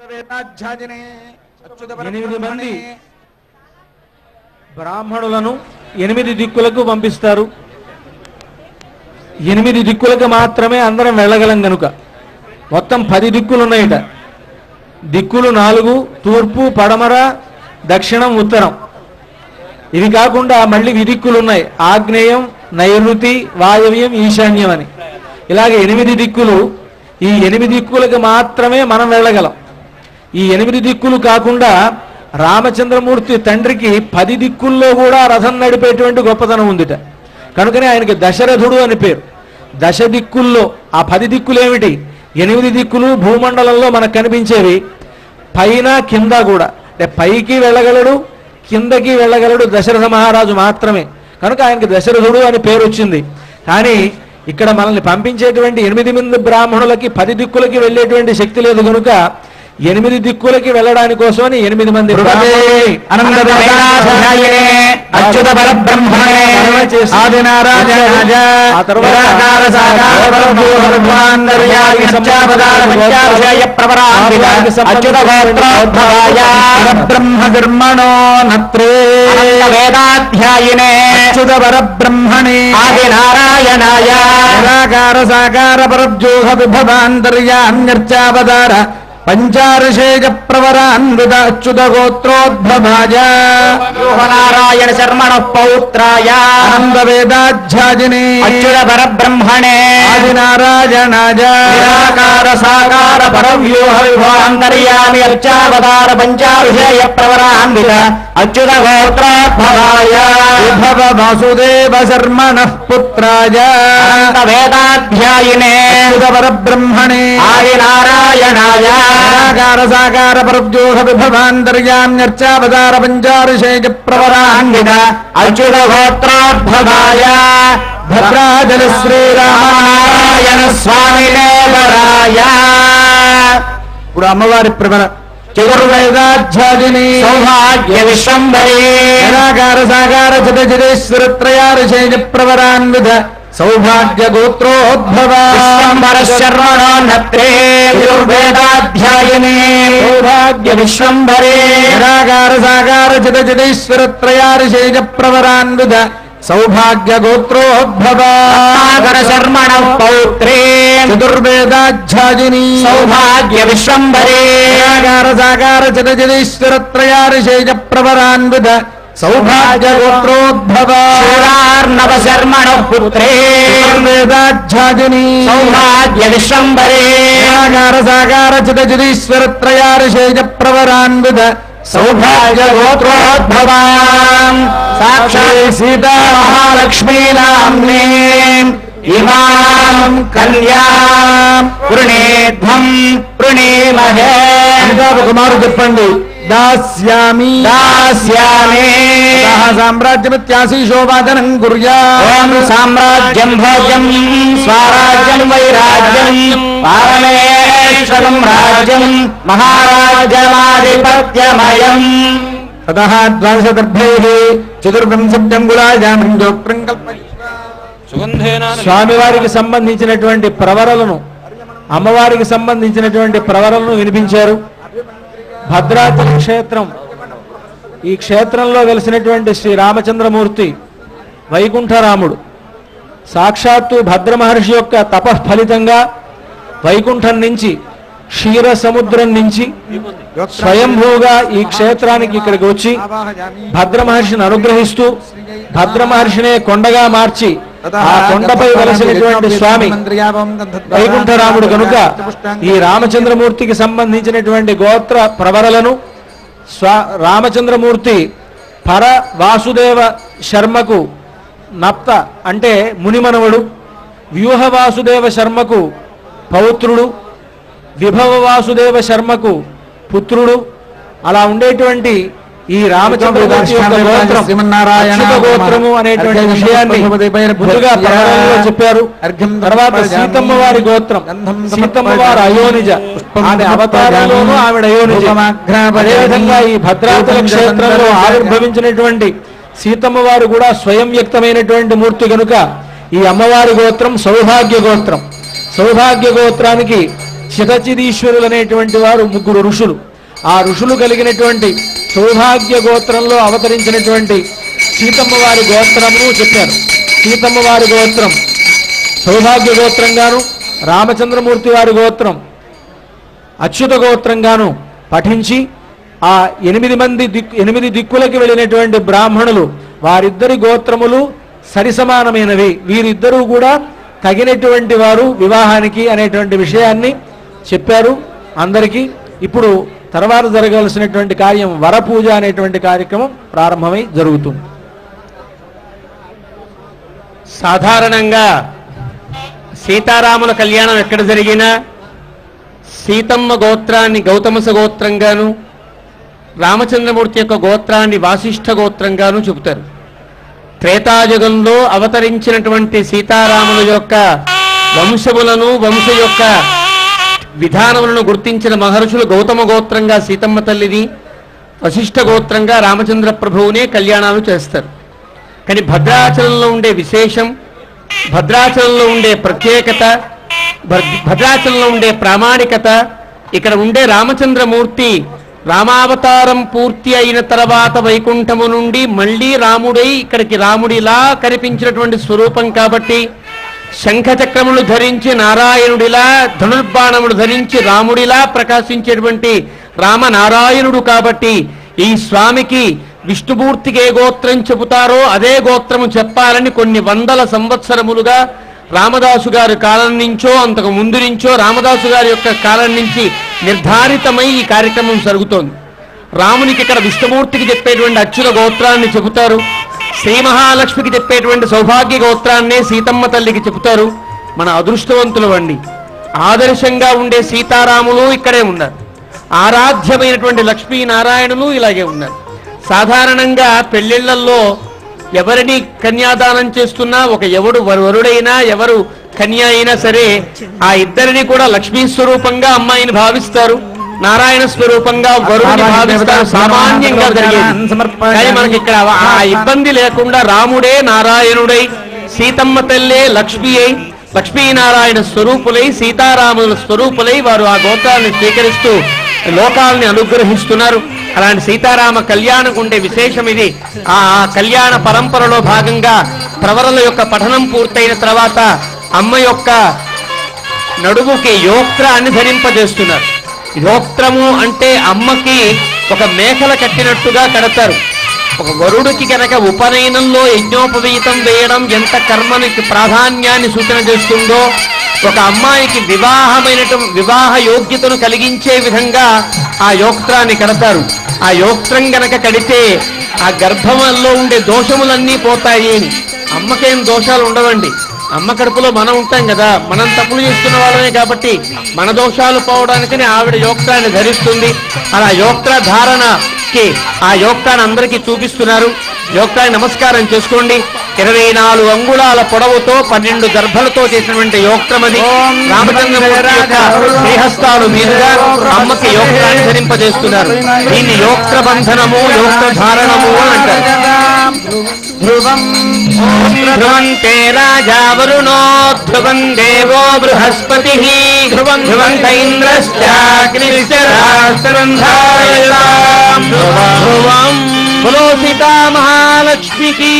8 మంది బ్రాహ్మణులను 8 దిక్కులకు పంపిస్తారు. 8 దిక్కులకు మాత్రమే అందరం వెళ్ళగలం కనుక మొత్తం 10 దిక్కులు ఉన్నాయట. దిక్కులు 4: తూర్పు, పడమర, దక్షిణం, ఉత్తరం. ఇవి కాకుండా మళ్ళీ విదిక్కులు ఉన్నాయి: ఆగ్నేయం, నైరుతి, వాయవ్యం, ఈశాన్యం అని. ఇలాగే 8 దిక్కులు. ఈ 8 దిక్కులకు మాత్రమే మనం వెళ్ళగలం. ఈ 8 దిక్కులు కాకుండా రామచంద్రమూర్తి తండ్రికి 10 దిక్కుల్లో కూడా రథం నడిపేటువంటి గొప్పతనం ఉందిట. కనుకనే ఆయనకి దశరథుడు అని పేరు. దశ దిక్కుల్లో ఆ 10 దిక్కులు ఏమిటి? 8 దిక్కులు భూమండలంలో మనకు కనిపించేవి. పైన కింద కూడా, అంటే పైకి వెళ్ళగలడు, కిందకి వెళ్ళగలడు దశరథ మహారాజు మాత్రమే. కనుక ఆయనకి దశరథుడు అని పేరు వచ్చింది. కానీ ఇక్కడ మనల్ని పంపించేటువంటి 8 మంది బ్రాహ్మణులకి 10 దిక్కులకి వెళ్ళేటువంటి శక్తి లేదు కనుక 8 దిక్కులకి వెళ్ళడానికి కోసమని 8 మంది వేదాధ్యాయినే అచ్యుత పరబ్రహ్మణే ఆదినారాయణాయ నిరాకార సాకార పరబ్జోహ విభవాంతర్యామ్యర్చావతార పంచారుషేజ ప్రవరాన్విత అచ్యుత గోత్రోద్భవాయ నారాయణ శర్మణ పౌత్రాయ ఆనంద వేదాధ్యాజినే అచ్యుత పరబ్రహ్మణే ఆదినారాయణాయ నిరాకార సాకార పరవ్యూహ విభవాంతర్యామి అర్చావతార పంచారుషేయ ప్రవరాన్విత అచ్యుత గోత్రోద్భవాయ విభవ వాసుదేవ శర్మణ పుత్రాయ ఆనంద వేదాధ్యాయినే అచ్యుత పరబ్రహ్మణే ఆదినారాయణాయ నిరాకార సాకార పరవ్యూహ విభవాంతర్యామ్యర్చావతార పంచారుషేజ ప్రవరాన్విత అచ్యుత గోత్రోద్భవాయ భద్రాచల శ్రీరామనారాయణ స్వామినేవరాయ. ఇప్పుడు అమ్మవారి ప్రవర చతుర్వేదాధ్యాజిని సౌభాగ్య విశ్వంభరీ నిరాకార సాకార చతుర్జడేశ్వర త్రయారుషేజ ప్రవరాన్విత సౌభాగ్య గోత్రోద్భవ శర్మణోన్నత్రే చతుర్వేదాధ్యాయిని సౌభాగ్య విశ్వంభరీ నిరాకార సాకార చతుర్జడేశ్వర త్రయారుషేజ ప్రవరాన్విత సౌభాగ్య గోత్రోద్భవ శర్మణ పౌత్రే చతుర్వేదాధ్యాజిని సౌభాగ్య విశ్వంభరీ నిరాకార సాకార చతుర్జడేశ్వర త్రయారుషేజ ప్రవరాన్విత సౌభాగ్య గోత్రోద్భవ శూరార్ణవ శర్మణ పుత్రే వేదాధ్యాజిని సౌభాగ్య విశ్వంభరీ నిరాకార సాకార చతుర్జడేశ్వర త్రయారుషేజ ప్రవరాన్విత సౌభాగ్య గోత్రోద్భవ సాక్షాత్ సీతా మహాలక్ష్మీ నామ్నే ఇమాం కన్యాం వృణేధ్వం వృణీమహే. కుమారు చెప్పండి. దాస్యామి దాస్యామి సామ్రాజ్యమిత్యాశీషోపాదనం కుర్యాం సామ్రాజ్యం భోజ్యం స్వరాజ్యం వైరాజ్యం పారమేశ్వరం రాజ్యం మహారాజ్యమాధిపత్యమయం తతః ద్వాదశదర్భైః చతుర్వింశత్యంగుళాయాం స్వామివారికి సంబంధించినటువంటి ప్రవరలను, అమ్మవారికి సంబంధించినటువంటి ప్రవరలను వినిపించారు. భద్రాచల క్షేత్రం, ఈ క్షేత్రంలో వెలిసినటువంటి శ్రీ రామచంద్రమూర్తి వైకుంఠరాముడు. సాక్షాత్తు భద్ర మహర్షి యొక్క తపఃఫలితంగా వైకుంఠం నుంచి, క్షీర సముద్రం నుంచి స్వయంభూగా ఈ క్షేత్రానికి ఇక్కడికి వచ్చి భద్ర మహర్షిని అనుగ్రహిస్తూ భద్ర మహర్షినే కొండగా మార్చి ఆ కొండపై వెలసినటువంటి స్వామి వైకుంఠరాముడు కనుక ఈ రామచంద్రమూర్తికి సంబంధించినటువంటి గోత్ర ప్రవరలను రామచంద్రమూర్తి పర వాసుదేవ శర్మకు నప్త అంటే మునిమనవడు, వ్యూహ వాసుదేవ శర్మకు పౌత్రుడు, విభవ వాసుదేవ శర్మకు పుత్రుడు. అలా ఉండేటువంటి ఈ రామచంద్రమూర్తి యొక్క గోత్రం అచ్యుత గోత్రము అనేటువంటి విషయాన్ని ముందుగా ప్రవరణలో చెప్పారు. తర్వాత సీతమ్మ వారి గోత్రం, సీతమ్మ వారు అయోనిజ, ఆమె అవతారంలోనూ ఆవిడ అయోనిజ. అదేవిధంగా ఈ భద్రాచల క్షేత్రంలో ఆవిర్భవించినటువంటి సీతమ్మ వారు కూడా స్వయం వ్యక్తమైనటువంటి మూర్తి కనుక ఈ అమ్మవారి గోత్రం సౌభాగ్య గోత్రం. సౌభాగ్య గోత్రానికి చితచిదీశ్వరులు అనేటువంటి వారు 3 ఋషులు. ఆ ఋషులు కలిగినటువంటి సౌభాగ్య గోత్రంలో అవతరించినటువంటి సీతమ్మ వారి గోత్రమును చెప్పారు. సీతమ్మ వారి గోత్రం సౌభాగ్య గోత్రంగాను, రామచంద్రమూర్తి వారి గోత్రం అచ్యుత గోత్రంగాను పఠించి ఆ 8 దిక్కులకి వెళ్ళినటువంటి బ్రాహ్మణులు వారిద్దరి గోత్రములు సరిసమానమైనవి, వీరిద్దరూ కూడా తగినటువంటి వారు వివాహానికి అనేటువంటి విషయాన్ని చెప్పారు అందరికీ. ఇప్పుడు తర్వాత జరగాల్సినటువంటి కార్యం వరపూజ అనేటువంటి కార్యక్రమం ప్రారంభమై జరుగుతుంది. సాధారణంగా సీతారాముల కళ్యాణం ఎక్కడ జరిగినా సీతమ్మ గోత్రాన్ని గౌతమస గోత్రంగాను, రామచంద్రమూర్తి యొక్క గోత్రాన్ని వాసిష్ఠ గోత్రంగాను చెబుతారు. త్రేతాయుగంలో అవతరించినటువంటి సీతారాముల యొక్క వంశములను, వంశ యొక్క విధానములను గుర్తించిన మహర్షులు గౌతమ గోత్రంగా సీతమ్మ తల్లిని, వశిష్ఠ గోత్రంగా రామచంద్ర ప్రభువునే కళ్యాణాలు చేస్తారు. కానీ భద్రాచలంలో ఉండే విశేషం, భద్రాచలంలో ఉండే ప్రత్యేకత, భద్రాచలంలో ఉండే ప్రామాణికత, ఇక్కడ ఉండే రామచంద్రమూర్తి రామావతారం పూర్తి అయిన తర్వాత వైకుంఠము నుండి మళ్ళీ రాముడై ఇక్కడికి రాముడిలా కనిపించినటువంటి స్వరూపం కాబట్టి, శంఖచక్రములు ధరించి నారాయణుడిలా, ధనుర్బాణములు ధరించి రాముడిలా ప్రకాశించేటువంటి రామనారాయణుడు కాబట్టి, ఈ స్వామికి విష్ణుమూర్తికి ఏ గోత్రం చెబుతారో అదే గోత్రము చెప్పాలని కొన్ని వందల సంవత్సరములుగా రామదాసు గారి కాలం నుంచో అంతకు ముందు నుంచో రామదాసు గారి యొక్క కాలం నుంచి నిర్ధారితమై ఈ కార్యక్రమం జరుగుతోంది. రామునికి ఇక్కడ విష్ణుమూర్తికి చెప్పేటువంటి అచ్యుత గోత్రాన్ని చెబుతారు, శ్రీ మహాలక్ష్మికి చెప్పేటువంటి సౌభాగ్య గోత్రాన్నే సీతమ్మ తల్లికి చెబుతారు. మన అదృష్టవంతులు అండి, ఆదర్శంగా ఉండే సీతారాములు ఇక్కడే ఉన్నారు, ఆరాధ్యమైనటువంటి లక్ష్మీనారాయణులు ఇలాగే ఉన్నారు. సాధారణంగా పెళ్లిళ్లలో ఎవరిని కన్యాదానం చేస్తున్నా ఎవడు వరుడైనా ఎవరు కన్య అయినా సరే ఆ ఇద్దరిని కూడా లక్ష్మీ స్వరూపంగా అమ్మాయిని భావిస్తారు, నారాయణ స్వరూపంగా వరుడిని భావిస్తారు. సామాన్యంగా జరిగేది. కానీ మనకి ఇక్కడ ఆ ఇబ్బంది లేకుండా రాముడే నారాయణుడై, సీతమ్మ తల్లే లక్ష్మీ అయి, లక్ష్మీనారాయణ స్వరూపులై, సీతారాముల స్వరూపులై వారు ఆ గోత్రాన్ని స్వీకరిస్తూ లోకాలని అనుగ్రహిస్తున్నారు. అలాంటి సీతారామ కళ్యాణం ఉండే విశేషం ఇది. ఆ కళ్యాణ పరంపరలో భాగంగా ప్రవరల యొక్క పఠనం పూర్తయిన తర్వాత అమ్మ యొక్క నడుముకి యోక్త్రాన్ని ధరింపజేస్తున్నారు. యోక్త్రము అంటే అమ్మకి ఒక మేకల కట్టినట్టుగా కడతారు. ఒక వరుడికి కనుక ఉపనయనంలో యజ్ఞోపవీతం వేయడం ఎంత కర్మనికి ప్రాధాన్యాన్ని సూచన చేస్తుందో, ఒక అమ్మాయికి వివాహ యోగ్యతను కలిగించే విధంగా ఆ యోక్త్రాన్ని కడతారు. ఆ యోక్త్రం గనక కడితే ఆ గర్భంలో ఉండే దోషములన్నీ పోతాయి. అమ్మకేం దోషాలు ఉండవండి, అమ్మ కడుపులో మనం ఉంటాం కదా, మనం తప్పులు చేస్తున్న వాళ్ళమే కాబట్టి మన దోషాలు పోవడానికని ఆవిడ యోక్త్రాన్ని ధరిస్తుంది. అలా యోక్త్ర ధారణకి ఆ యోక్తాన్ని అందరికీ చూపిస్తున్నారు. యోక్తాన్ని నమస్కారం చేసుకోండి. 24 అంగుళాల పొడవుతో 12 గర్భలతో చేసినటువంటి యోక్త్రమది. రామచంద్రమూర్తి యొక్క శ్రీహస్తాలు మీదుగా అమ్మకి యోక్త్రాన్ని ధరింపజేస్తున్నారు. దీన్ని యోక్త్ర బంధనము, యోక్త్ర ధారణము అంటారు. ధ్రువంతే రాజా వరుణో ధ్రువం దేవో బృహస్పతి ధ్రువంత ఇంద్రశ్చాగ్నిశ్చరాస్త్రంధారయాం ధ్రువం. బలో సీతా మహాలక్ష్మికి.